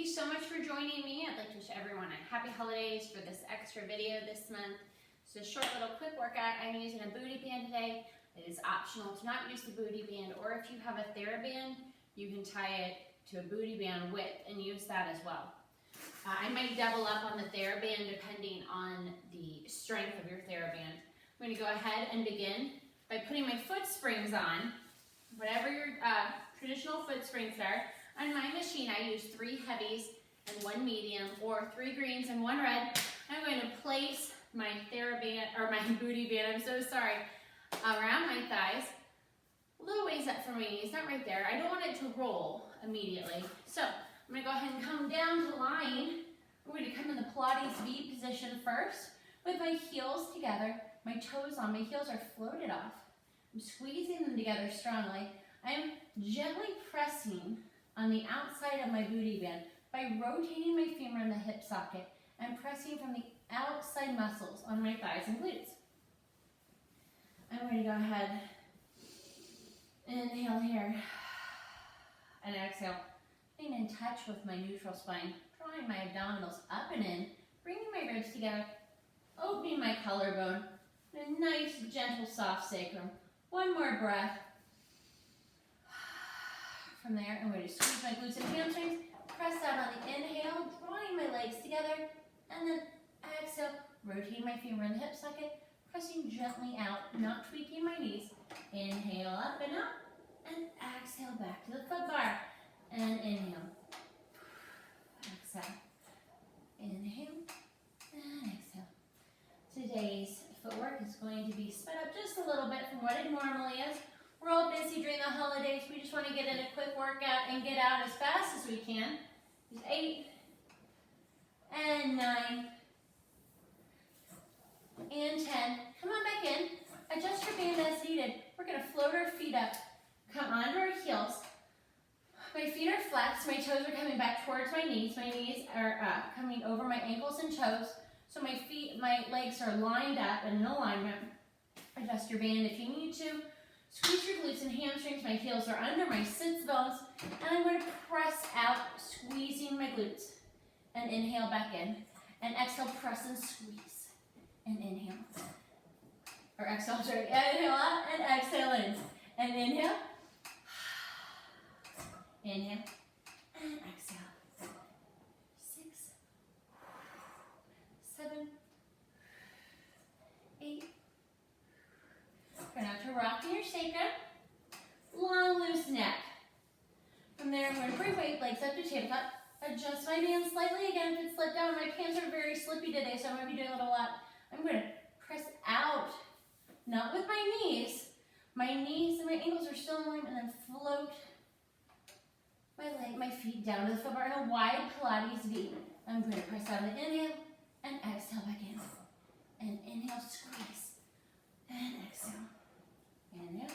you so much for joining me. I'd like to wish everyone a happy holidays for this extra video this month. It's a short little quick workout. I'm using a booty band today. It is optional to not use the booty band, or if you have a TheraBand, you can tie it to a booty band width and use that as well. I might double up on the TheraBand depending on the strength of your TheraBand. I'm going to go ahead and begin by putting my foot springs on, whatever your traditional foot springs are. On my machine, I use 3 heavies and 1 medium, or 3 greens and 1 red. I'm going to place my TheraBand, or my booty band, I'm so sorry, around my thighs, a little ways up from my knees, not right there. I don't want it to roll immediately. So I'm going to go ahead and come down to line. I'm going to come in the Pilates V position first, with my heels together, my toes on. My heels are floated off. I'm squeezing them together strongly. I'm gently pressing on the outside of my booty band by rotating my femur in the hip socket and pressing from the outside muscles on my thighs and glutes. I'm going to go ahead, inhale here, and exhale. Staying in touch with my neutral spine, drawing my abdominals up and in, bringing my ribs together, opening my collarbone, and a nice, gentle, soft sacrum. One more breath. From there, I'm going to squeeze my glutes and hamstrings, press out on the inhale, drawing my legs together, and then exhale, rotating my femur in the hip socket, pressing gently out, not tweaking my knees. Inhale up and up, and exhale back to the foot bar. And inhale, exhale, inhale, and exhale. Today's footwork is going to be sped up just a little bit from what it normally is. We're all busy during the holidays. We just want to get in a quick workout and get out as fast as we can. There's 8 and 9 and 10. Come on back in. Adjust your band as needed. We're going to float our feet up. Come onto our heels. My feet are flat, so my toes are coming back towards my knees. My knees are coming over my ankles and toes. So my legs are lined up and in alignment. Adjust your band if you need to. Squeeze your glutes and hamstrings. My heels are under my sits bones. And I'm going to press out, squeezing my glutes. And inhale back in. And exhale, press and squeeze. And inhale. Or exhale, sorry. Inhale out and exhale in. And inhale. Inhale. And exhale. 6, 7, 8. Try not to rock in your sacrum. Long, loose neck. From there, I'm going to bring my legs up to tabletop. Adjust my band slightly again if it slipped down. My pants are very slippy today, so I'm going to be doing a little lot. I'm going to press out, not with my knees. My knees and my ankles are still in line, and then float my feet down to the foot bar in a wide Pilates V. I'm going to press out and inhale, and exhale back in. And inhale, squeeze, and exhale. Inhale.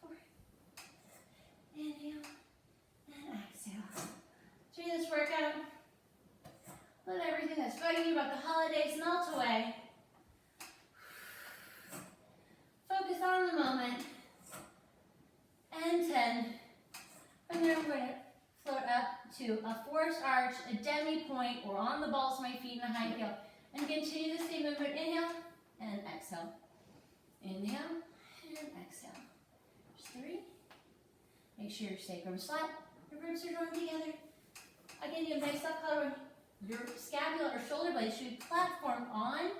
4. Inhale, and exhale. Do this workout. Let everything that's bugging you about the holidays melt away. Focus on the moment. And 10. And then I'm going to float up to a forced arch, a demi-point, or on the balls of my feet in a high heel. And continue the same movement. Inhale and exhale. Inhale and exhale. There's 3. Make sure your sacrum's flat. Your ribs are joined together. Again, you have nice soft collarbone. Your scapula or shoulder blades should be platformed on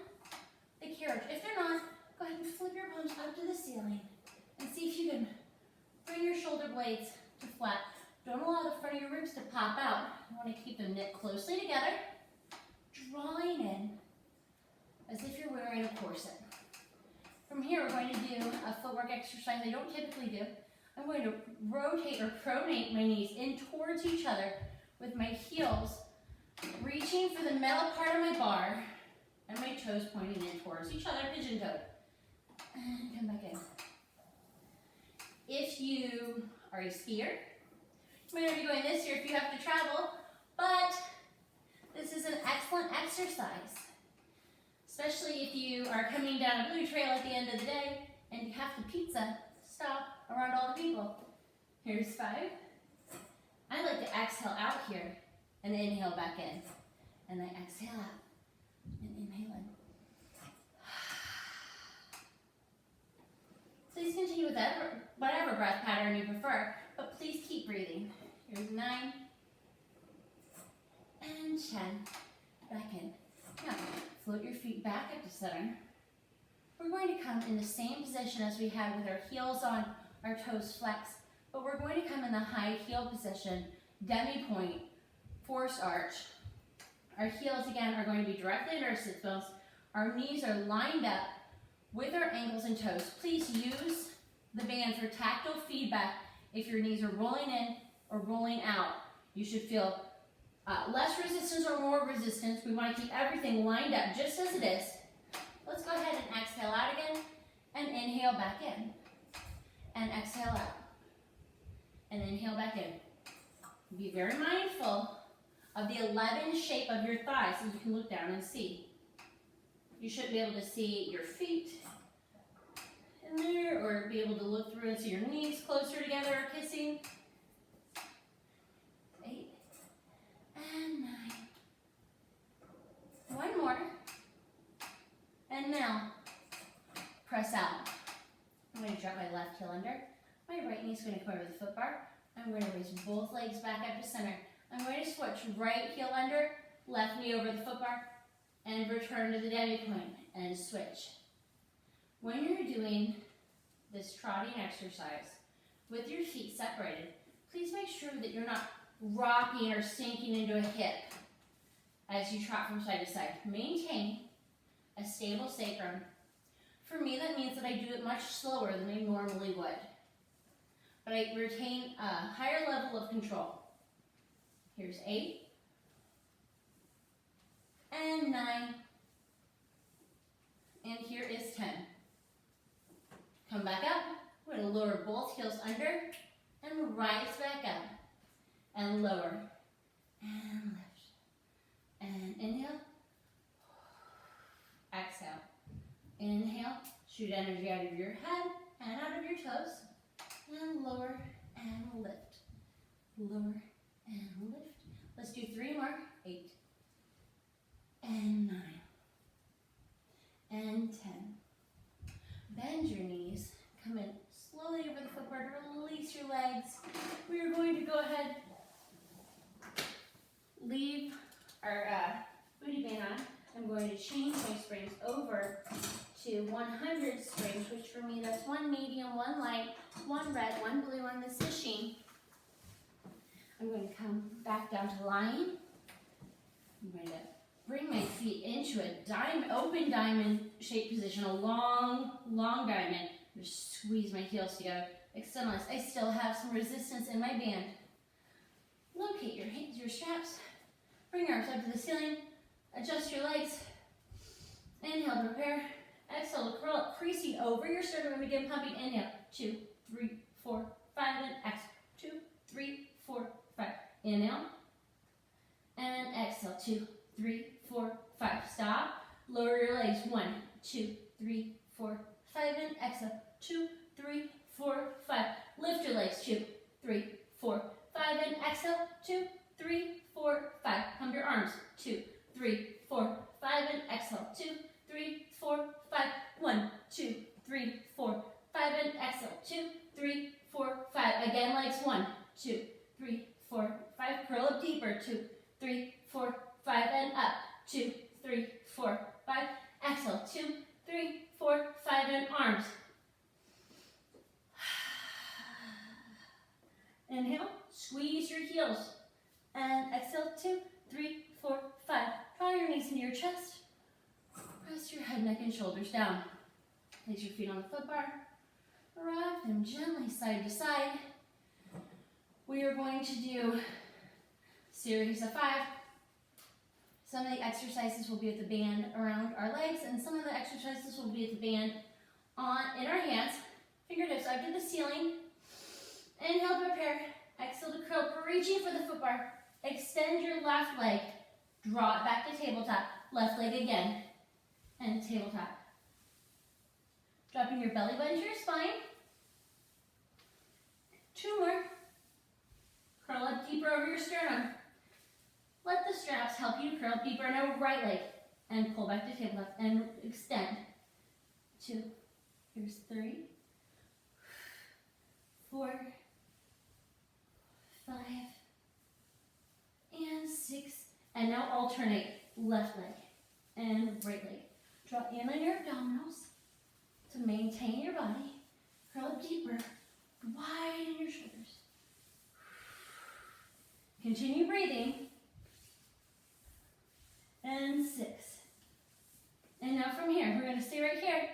the carriage. If they're not, go ahead and flip your palms up to the ceiling and see if you can bring your shoulder blades to flat. Don't allow the front of your ribs to pop out. You want to keep them knit closely together, drawing in as if you're wearing a corset. From here, we're going to do a footwork exercise I don't typically do. I'm going to rotate or pronate my knees in towards each other with my heels reaching for the metal part of my bar and my toes pointing in towards each other, pigeon-toed. And come back in. If you are a skier, you might not be going this year if you have to travel, but this is an excellent exercise, especially if you are coming down a blue trail at the end of the day and you have to pizza stop around all the people. Here's 5, exhale out here and inhale back in. And then exhale out and inhale in. Please continue with whatever breath pattern you prefer, but please keep breathing. Here's 9 and 10. Back in. Now, float your feet back up to center. We're going to come in the same position as we had with our heels on, our toes flexed, but we're going to come in the high heel position, demi-point, forced arch. Our heels, again, are going to be directly under our sit bones. Our knees are lined up with our ankles and toes. Please use the band for tactile feedback if your knees are rolling in or rolling out. You should feel less resistance or more resistance. We want to keep everything lined up just as it is. Let's go ahead and exhale out again and inhale back in. And exhale out. And inhale back in. Be very mindful of the 11 shape of your thighs so you can look down and see. You should be able to see your feet in there or be able to look through and see your knees closer together or kissing. 8 and 9. One more. And now, press out. I'm going to drop my left heel under. My right knee is going to come over the foot bar. I'm going to raise both legs back up to center. I'm going to switch right heel under, left knee over the foot bar, and return to the demi-point and switch. When you're doing this trotting exercise with your feet separated, please make sure that you're not rocking or sinking into a hip as you trot from side to side. Maintain a stable sacrum. For me, that means that I do it much slower than I normally would. But I retain a higher level of control. Here's 8 and 9. And here is 10. Come back up. We're going to lower both heels under and rise back up. And lower. And lift. And inhale. Exhale. Inhale. Shoot energy out of your head and out of your toes. And lower and lift. Lower and lift. Let's do 3 more. 8 and 9 and 10. Bend your knees. Come in slowly over the foot bar to release your legs. We are going to go ahead, leave our booty band on. I'm going to change my springs over to 100 springs, which for me that's 1 medium, 1 light, 1 red, 1 blue on this machine. I'm going to come back down to lying. I'm going to bring my feet into a open diamond shaped position, a long, long diamond. Just squeeze my heels together. Extend my legs. I still have some resistance in my band. Locate your hands, your straps. Bring your arms up to the ceiling. Adjust your legs. Inhale to prepare. Exhale to curl up, creasing over your sternum and begin pumping. Inhale. 2, 3, 4, 5, and exhale. 2, 3, 4, 5. Inhale. And exhale. 2, 3, 4, 5. Stop. Lower your legs. 1, 2, 3, 4, 5. And exhale. 2, 3, 4, 5. Lift your legs. 2, 3, 4, 5. And exhale. 2, 3, 4, 5. Pump your arms. 2, 3, 4, 5. And exhale. 2, 3, 4, 5. 1, 2, 3, 4, 5. And exhale. 2, 3, 4, 5. Again, legs. 1, 2, 3, 4, 5. Curl up deeper. 2, 3, 4, 5. And up. 2, 3, 4, 5. Exhale. 2, 3, 4, 5. And arms. Inhale. Squeeze your heels. And exhale. 2, 3, 4, 5. Draw your knees into your chest. Press your head, neck, and shoulders down. Place your feet on the foot bar. Rock them gently side to side. We are going to do a series of 5. Some of the exercises will be with the band around our legs, and some of the exercises will be with the band in our hands. Fingertips up to the ceiling. Inhale to prepare. Exhale to curl, reaching for the foot bar. Extend your left leg. Draw it back to tabletop. Left leg again. And tabletop. Dropping your belly button to your spine. 2 more. Curl up deeper over your sternum. curl up deeper, now right leg, and pull back to tabletop, and extend. 2, here's 3, 4, 5, and 6, and now alternate left leg and right leg. Draw in on your abdominals to maintain your body. Curl up deeper, widen your shoulders. Continue breathing. And 6. And now from here, we're going to stay right here.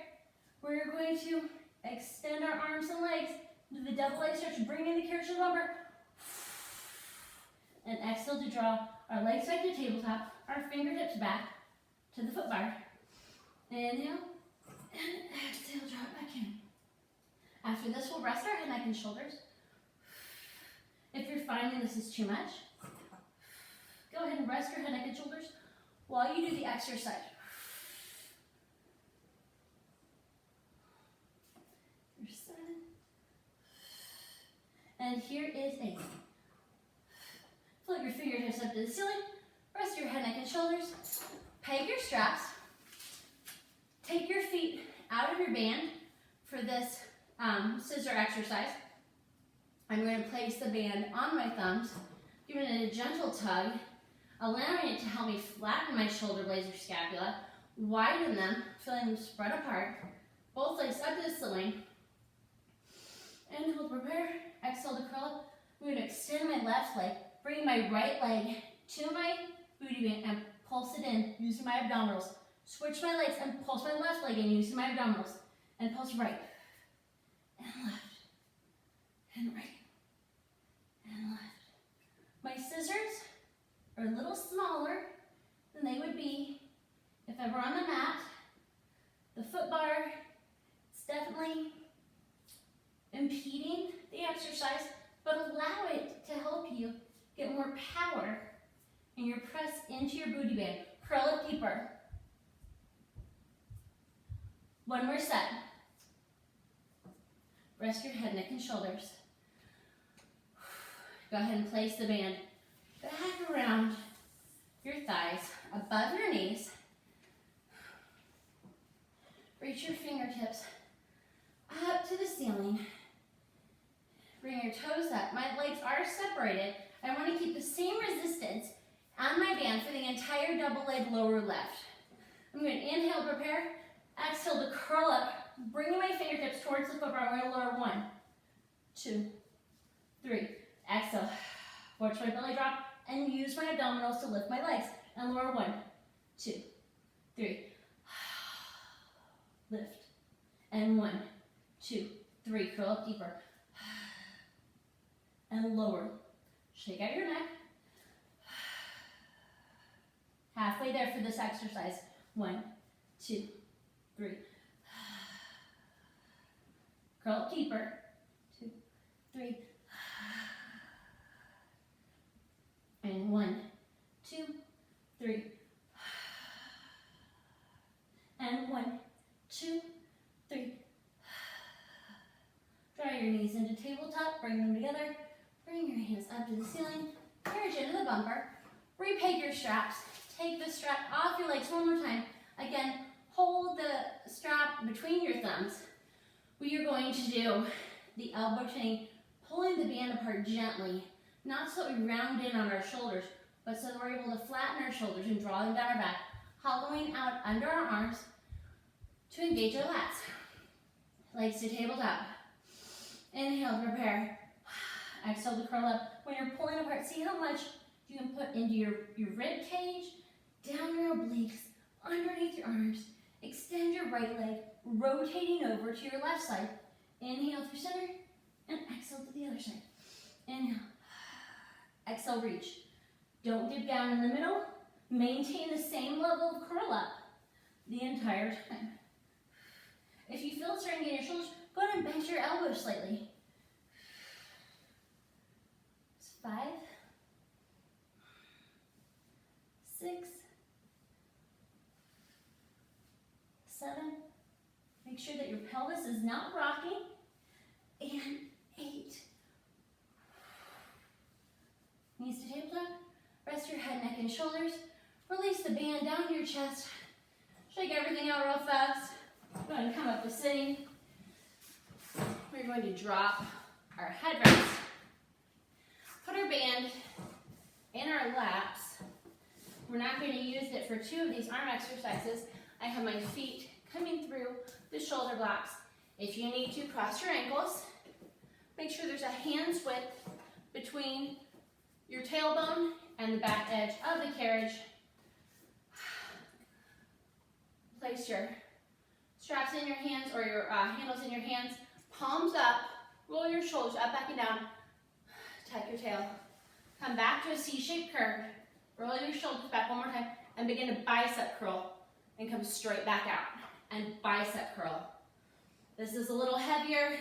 We're going to extend our arms and legs, do the double leg stretch, bring in the carriage to the lumbar, and exhale to draw our legs back to tabletop, our fingertips back to the foot bar. Inhale, and exhale, draw it back in. After this, we'll rest our head, neck, and shoulders. If you're finding this is too much, go ahead and rest your head, neck, and shoulders while you do the exercise. Here's 7. And here is 8. Float your fingertips up to the ceiling. Rest your head, neck, and shoulders. Peg your straps. Take your feet out of your band for this scissor exercise. I'm going to place the band on my thumbs, giving it a gentle tug, allowing it to help me flatten my shoulder blades or scapula, widen them, feeling them spread apart, both legs up to the ceiling. Inhale to prepare, exhale to curl up. I'm going to extend my left leg, bring my right leg to my booty band and pulse it in using my abdominals. Switch my legs and pulse my left leg in using my abdominals. And pulse right, and left, and right, and left. My scissors are a little smaller than they would be if I were on the mat. The foot bar, it's definitely impeding the exercise, but allow it to help you get more power in your press into your booty band. Curl it deeper. One more set. Rest your head, neck, and shoulders. Go ahead and place the band back around your thighs, above your knees. Reach your fingertips up to the ceiling. Bring your toes up. My legs are separated. I want to keep the same resistance on my band for the entire double leg lower left. I'm going to inhale, prepare. Exhale to curl up, bringing my fingertips towards the foot bar. I'm going to lower 1, 2, 3. Exhale. Watch my belly drop and use my abdominals to lift my legs. And lower 1, 2, 3. Lift. And 1, 2, 3. Curl up deeper. And lower. Shake out your neck. Halfway there for this exercise. 1, 2, 3. Curl up deeper. 2, 3. And 1, 2, 3. And 1, 2, 3. Draw your knees into tabletop. Bring them together. Bring your hands up to the ceiling. Carriage into the bumper. Repeg your straps. Take the strap off your legs one more time. Again, hold the strap between your thumbs. We are going to do the elbow chain, pulling the band apart gently, not so we round in on our shoulders, but so that we're able to flatten our shoulders and draw them down our back, hollowing out under our arms to engage our lats. Legs to tabletop. Inhale, prepare. Exhale to curl up. When you're pulling apart, see how much you can put into your rib cage, down your obliques, underneath your arms. Extend your right leg, rotating over to your left side. Inhale through center, and exhale to the other side. Inhale. Exhale, reach. Don't dip down in the middle. Maintain the same level of curl up the entire time. If you feel it starting to get in your shoulders, go ahead and bend your elbows slightly. 5, 6, 7. Make sure that your pelvis is not rocking. And 8. Knees to tabletop. Rest your head, neck, and shoulders. Release the band down to your chest. Shake everything out real fast. Go ahead and come up to sitting. We're going to drop our headrest. Put our band in our laps. We're not going to use it for 2 of these arm exercises. I have my feet coming through the shoulder blocks. If you need to, cross your ankles. Make sure there's a hand's width between your tailbone and the back edge of the carriage. Place your straps in your hands or your handles in your hands. Palms up. Roll your shoulders up, back, and down. Tuck your tail. Come back to a C-shaped curve. Roll your shoulders back one more time and begin to bicep curl and come straight back out and bicep curl. This is a little heavier.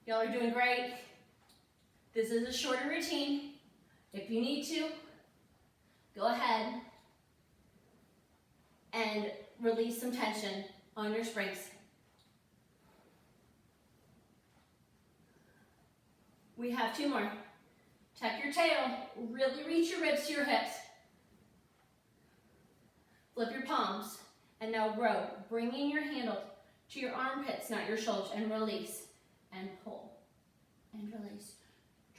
Y'all are doing great. This is a shorter routine. If you need to, go ahead and release some tension on your springs. We have 2 more. Tuck your tail, really reach your ribs to your hips. Flip your palms, and now row, bringing your handle to your armpits, not your shoulders, and release, and pull, and release.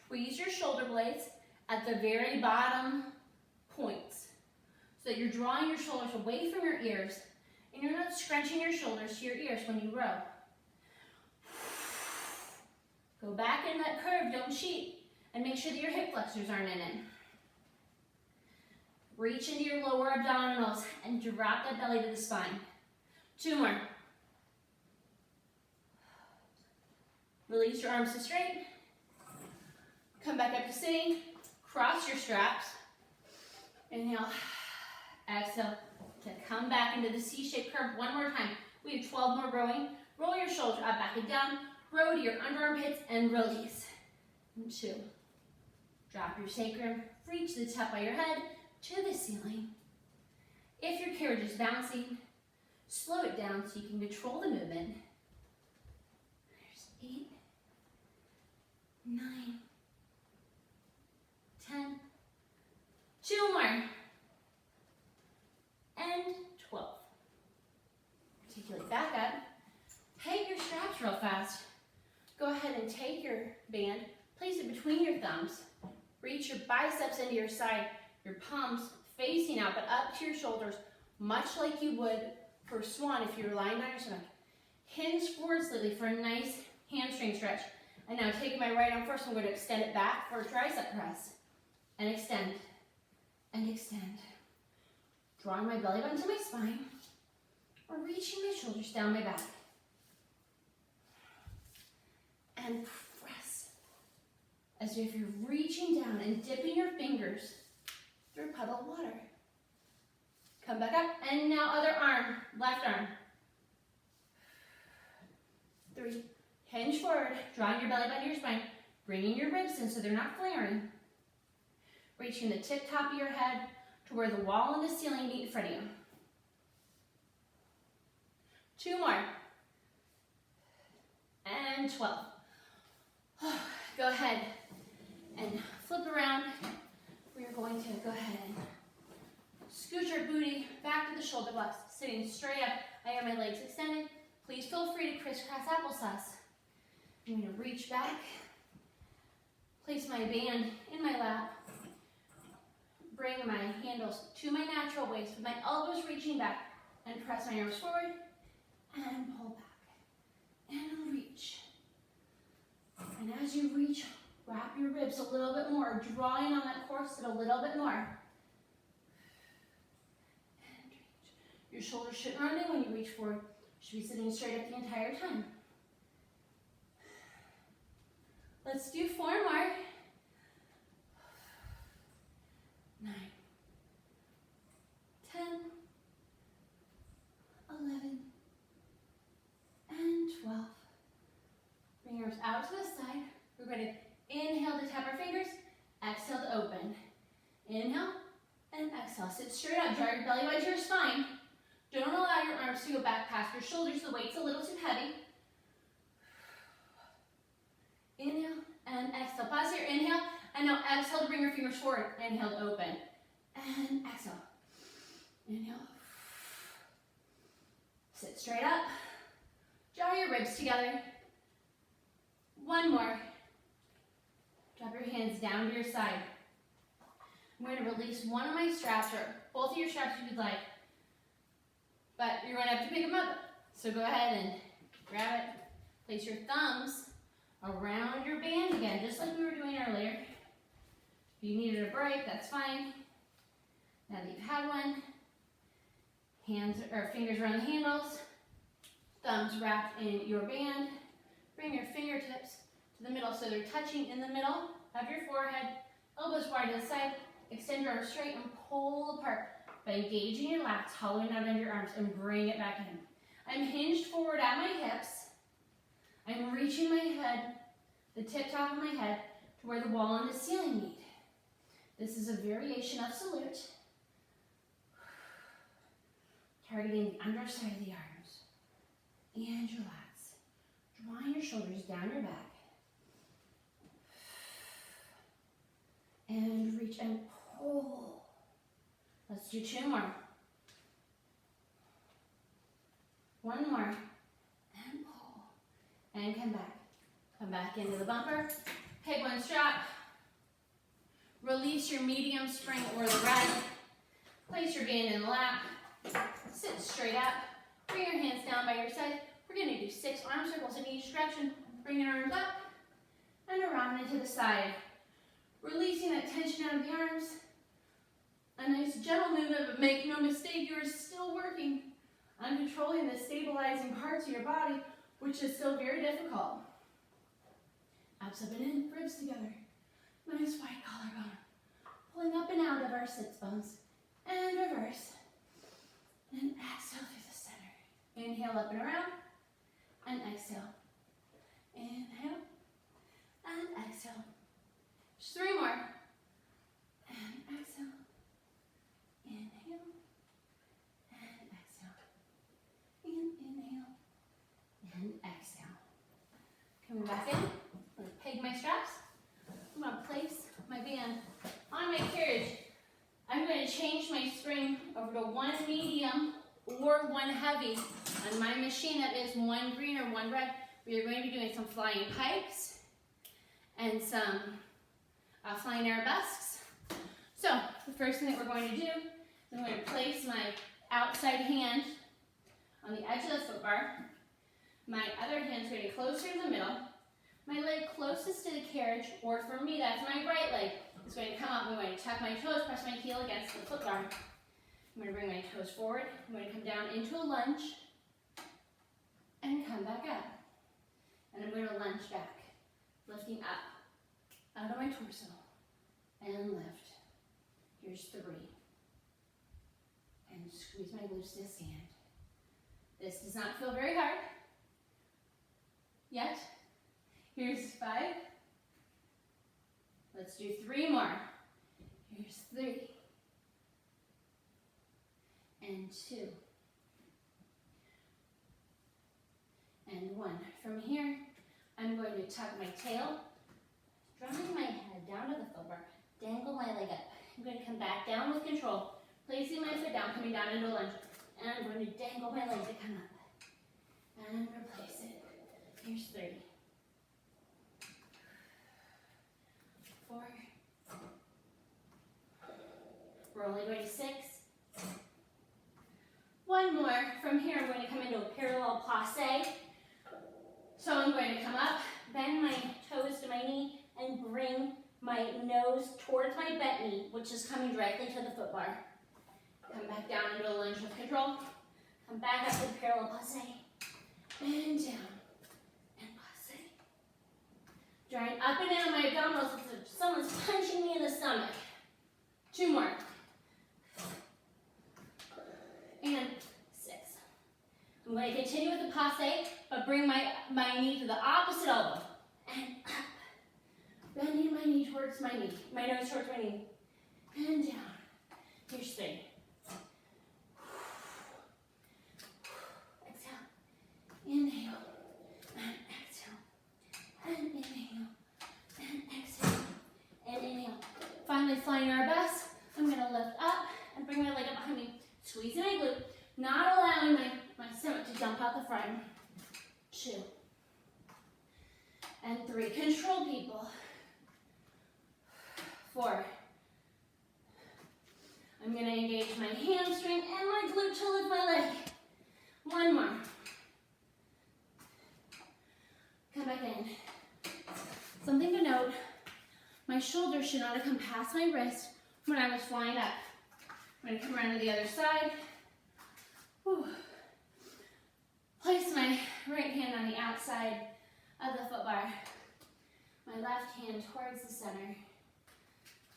Tweeze your shoulder blades at the very bottom points, so that you're drawing your shoulders away from your ears, and you're not scrunching your shoulders to your ears when you row. Go back in that curve, don't cheat, and make sure that your hip flexors aren't in it. Reach into your lower abdominals and drop that belly to the spine. 2 more. Release your arms to straight. Come back up to sitting. Cross your straps. Inhale. Exhale to come back into the C-shaped curve one more time. We have 12 more rowing. Roll your shoulders up, back, and down. Row to your underarm pits and release. And 2. Drop your sacrum. Reach the top of your head to the ceiling. If your carriage is bouncing, slow it down so you can control the movement. There's 8, 9, 10, 2 more, and 12. Articulate back up. Take your straps real fast. Go ahead and take your band, place it between your thumbs. Reach your biceps into your side, your palms facing out, but up to your shoulders, much like you would for swan if you were lying on your stomach. Hinge forward slightly for a nice hamstring stretch. And now taking my right arm first, I'm going to extend it back for a tricep press. And extend, and extend. Drawing my belly button to my spine, or reaching my shoulders down my back. And press, as if you're reaching down and dipping your fingers through a puddle of water. Come back up, and now other arm, left arm. 3, hinge forward, drawing your belly button to your spine, bringing your ribs in so they're not flaring. Reaching the tip top of your head to where the wall and the ceiling meet in front of you. 2 more. And 12. Go ahead and flip around. We're going to go ahead and scoot your booty back to the shoulder blocks, sitting straight up. I have my legs extended. Please feel free to crisscross applesauce. I'm going to reach back, place my band in my lap, bring my handles to my natural waist with my elbows reaching back, and press my arms forward and pull back and reach. And as you reach, wrap your ribs a little bit more, drawing on that corset a little bit more. And reach. Your shoulders shouldn't run in when you reach forward. You should be sitting straight up the entire time. Let's do 4 more. 9, 10, 11, and 12. Bring your arms out to the side. We're going to inhale to tap our fingers, exhale to open. Inhale and exhale. Sit straight up, draw your belly button to your spine. Don't allow your arms to go back past your shoulders. The weight's a little too heavy. Inhale and exhale. Pause here. Inhale. And now exhale to bring your fingers forward. Inhale to open. and exhale. Inhale. Sit straight up. Draw your ribs together. One more. Drop your hands down to your side. I'm going to release one of my straps, or both of your straps if you'd like. But you're going to have to pick them up. So go ahead and grab it. Place your thumbs around your band again, just like we were doing earlier. If you needed a break, that's fine. Now that you've had one, hands or fingers around the handles, thumbs wrapped in your band. Bring your fingertips to the middle so they're touching in the middle of your forehead, elbows wide to the side. Extend your arms straight and pull apart by engaging your lats, hollowing out under your arms, and bring it back in. I'm hinged forward at my hips. I'm reaching my head, the tip top of my head, to where the wall and the ceiling meet. This is a variation of salute, targeting the underside of the arms and your lats. Drawing your shoulders down your back. And reach and pull. Let's do two more. One more. And pull. And come back. Come back into the bumper. Pick one strap. Release your medium spring or the red. Place your band in the lap. Sit straight up. Bring your hands down by your side. We're going to do 6 arm circles in each direction. Bring your arms up and around and to the side. Releasing that tension out of the arms. A nice gentle movement, but make no mistake, you are still working on controlling the stabilizing parts of your body, which is still very difficult. Abs up and in, ribs together. Nice wide collarbone. Pulling up and out of our sits bones. And reverse. And exhale through the center. Inhale up and around. And exhale. Inhale. And exhale. Just 3 more. And exhale. Inhale. And exhale. And inhale. And exhale. Coming back in. I'm going to peg my straps. I'm going to place my band on my carriage. I'm going to change my spring over to 1 medium or 1 heavy. On my machine, that is 1 green or 1 red. We are going to be doing some flying pipes and some flying arabesques. So the first thing that we're going to do is I'm going to place my outside hand on the edge of the foot bar. My other hand is going to be closer to the middle. My leg closest to the carriage, or for me, that's my right leg, is going to come up. I'm going to tuck my toes, press my heel against the foot bar. I'm going to bring my toes forward. I'm going to come down into a lunge and come back up. And I'm going to lunge back, lifting up out of my torso and lift. Here's 3. And squeeze my glutes to stand. This does not feel very hard yet. Here's 5. Let's do 3 more. Here's 3. And 2. And 1. From here, I'm going to tuck my tail, drumming my head down to the foot bar, dangle my leg up. I'm going to come back down with control, placing my foot down, coming down into a lunge. And I'm going to dangle my leg to come up. And replace it. Here's 3. 4. We're only going to 6. 1 more. From here, I'm going to come into a parallel passe. So I'm going to come up, bend my toes to my knee, and bring my nose towards my bent knee, which is coming directly to the foot bar. Come back down into a lunge with control. Come back up to the parallel passe. And down. And passe. Drawing up and in on my abdominals as if someone's punching me in the stomach. 2 more. And 6. I'm going to continue with the passe, but bring my knee to the opposite elbow. And up. Bending my knee towards my knee. My nose towards my knee. And down. Here's 3. Exhale. Inhale. And exhale. And inhale. And exhale. And inhale. Finally, flying arabesque. I'm going to lift up. Bring my leg up behind me, squeezing my glute, not allowing my stomach to dump out the front. 2 and 3. Control, people. 4. I'm going to engage my hamstring and my glute to lift my leg. 1 more. Come back in. Something to note, my shoulders should not have come past my wrist when I was flying up. I'm going to come around to the other side. Whew. Place my right hand on the outside of the foot bar. My left hand towards the center.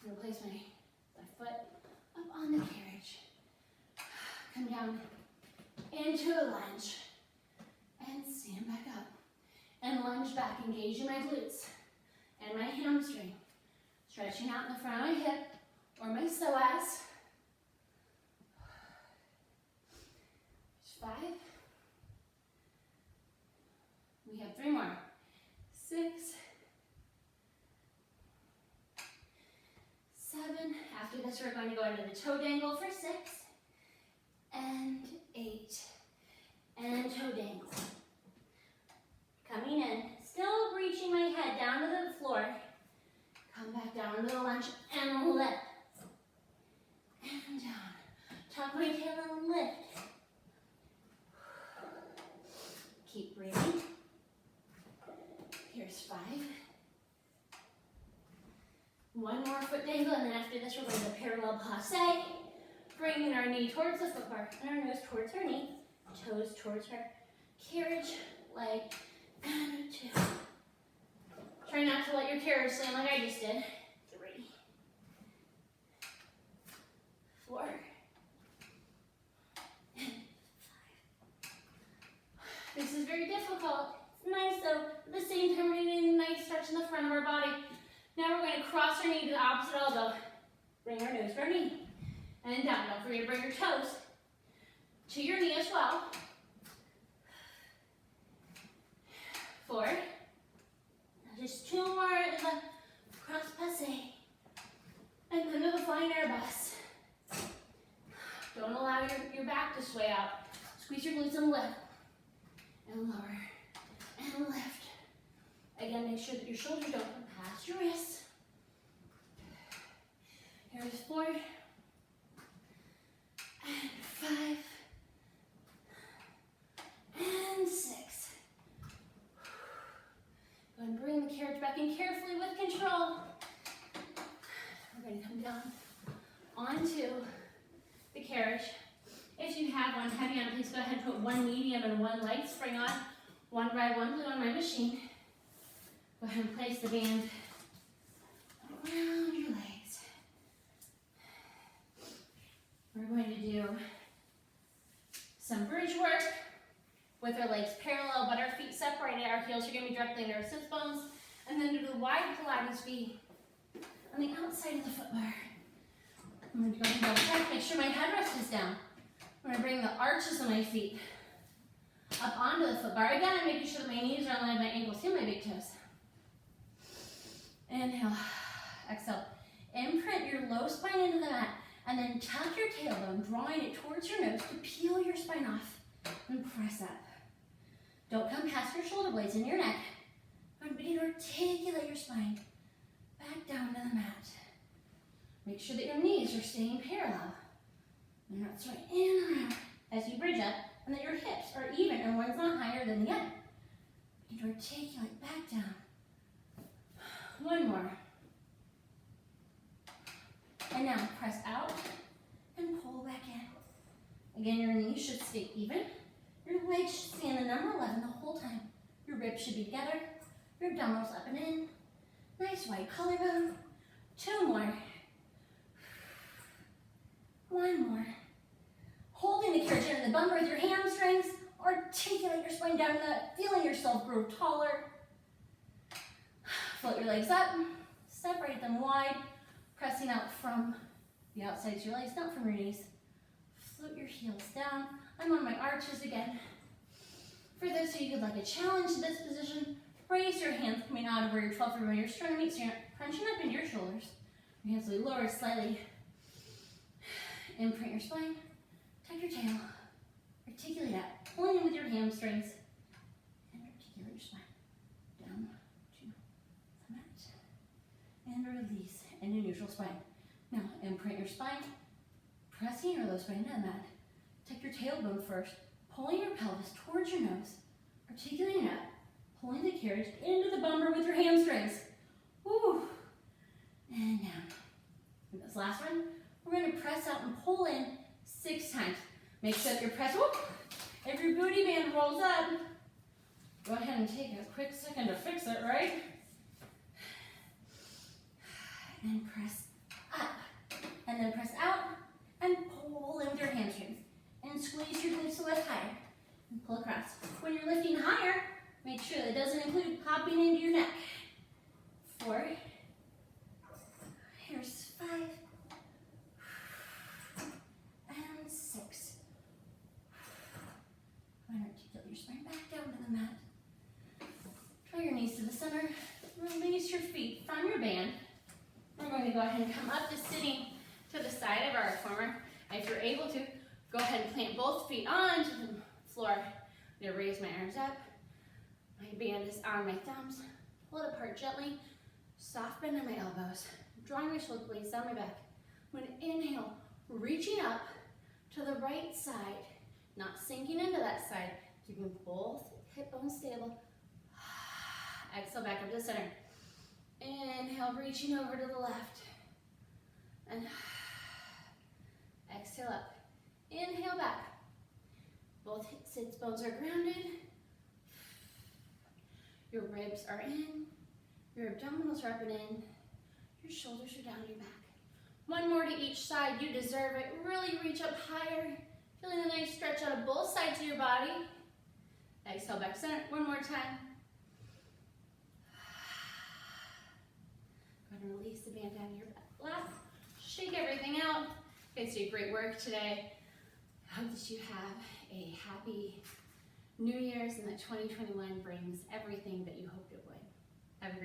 I'm going to place my foot up on the carriage. Come down into a lunge. And stand back up. And lunge back, engaging my glutes and my hamstring. Stretching out in the front of my hip or my psoas. 5. We have 3 more. 6. 7. After this, we're going to go into the toe dangle for 6. And 8. And toe dangle. Coming in, still reaching my head down to the floor. Come back down to the lunge and lift. And down. Tuck my tail and lift. Keep breathing. Here's 5. 1 more foot dangle, and then after this, we're going to parallel passe. Bringing our knee towards the foot bar and our nose towards our knee. Toes towards our carriage, leg, and 2. Try not to let your carriage slam like I just did. 3. 4. And 5. This is very difficult. It's nice though. At the same time, we're getting a nice stretch in the front of our body. Now we're going to cross our knee to the opposite elbow. Bring our nose to our knee. And down. Don't forget to bring your toes to your knee as well. 4. Just 2 more in the cross passe. And then to the flying arabesques. Don't allow your back to sway out. Squeeze your glutes and lift. And lower. And lift. Again, make sure that your shoulders don't come past your wrists. Here's 4. And 5. And 6. Go ahead and bring the carriage back in carefully with control. We're going to come down onto the carriage. If you have one heavy on, please go ahead and put 1 medium and 1 light spring on. 1 red, 1 blue on my machine. Go ahead and place the band around your legs. We're going to do some bridge work with our legs parallel but our feet separated. Our heels are going to be directly into our sits bones. And then do the wide Pilates feet on the outside of the foot bar. I'm going to go ahead and double check. Make sure my headrest is down. I'm going to bring the arches of my feet up onto the foot bar. Again, I'm making sure that my knees are aligned with my ankles and my big toes. Inhale. Exhale. Imprint your low spine into the mat. And then tuck your tailbone, drawing it towards your nose to peel your spine off and press up. Don't come past your shoulder blades in your neck. And begin to articulate your spine back down to the mat. Make sure that your knees are staying parallel. They're not swaying in and around as you bridge up, and that your hips are even and one's not higher than the other. Begin to articulate back down. 1 more. And now press out and pull back in. Again, your knees should stay even. Your legs should stay in the number 11 the whole time. Your ribs should be together. Your abdominals up and in. Nice wide collarbone. 2 more. 1 more. Holding the carriage into the bumper with your hamstrings. Articulate your spine down to that, feeling yourself grow taller. Float your legs up. Separate them wide. Pressing out from the outsides of your legs, not from your knees. Float your heels down. I'm on my arches again. For those of you who'd like a challenge to this position, raise your hands coming out of where your 12th rib and your sternum meet, so you're not crunching up into your shoulders. Your hands will be lowered slightly Imprint your spine, tuck your tail, articulate out, pulling in with your hamstrings, and articulate your spine. Down to the mat. And release into neutral spine. Now, imprint your spine, pressing your low spine into the mat. Tuck your tailbone first, pulling your pelvis towards your nose, articulating out, pulling the carriage into the bumper with your hamstrings. Woo! And down. And this last one, we're going to press out and pull in 6 times. Make sure that your press, whoop, if your booty band rolls up, go ahead and take a quick second to fix it, right? And press up. And then press out and pull in with your hamstrings. And squeeze your glutes a little higher. And pull across. When you're lifting higher, make sure that it doesn't include popping into your neck. 4. Here's 5. And 6. And articulate your spine back down to the mat. Draw your knees to the center. Release your feet from your band. We're going to go ahead and come up to sitting to the side of our reformer. If you're able to, go ahead and plant both feet onto the floor. I'm going to raise my arms up. My band is on my thumbs. Pull it apart gently. Soft bend in my elbows. Drawing my shoulder blades down my back. I'm going to inhale, reaching up to the right side. Not sinking into that side. Keeping both hip bones stable. Exhale back up to the center. Inhale, reaching over to the left. And exhale up. Inhale back. Both sits bones are grounded. Your ribs are in. Your abdominals are up and in. Your shoulders are down your back. One more to each side. You deserve it. Really reach up higher. Feeling a nice stretch out of both sides of your body. Exhale back center. One more time. Go ahead and release the band down your lap. Shake everything out. Guys did great work today. I hope that you have a happy New Year's and that 2021 brings everything that you hoped it would.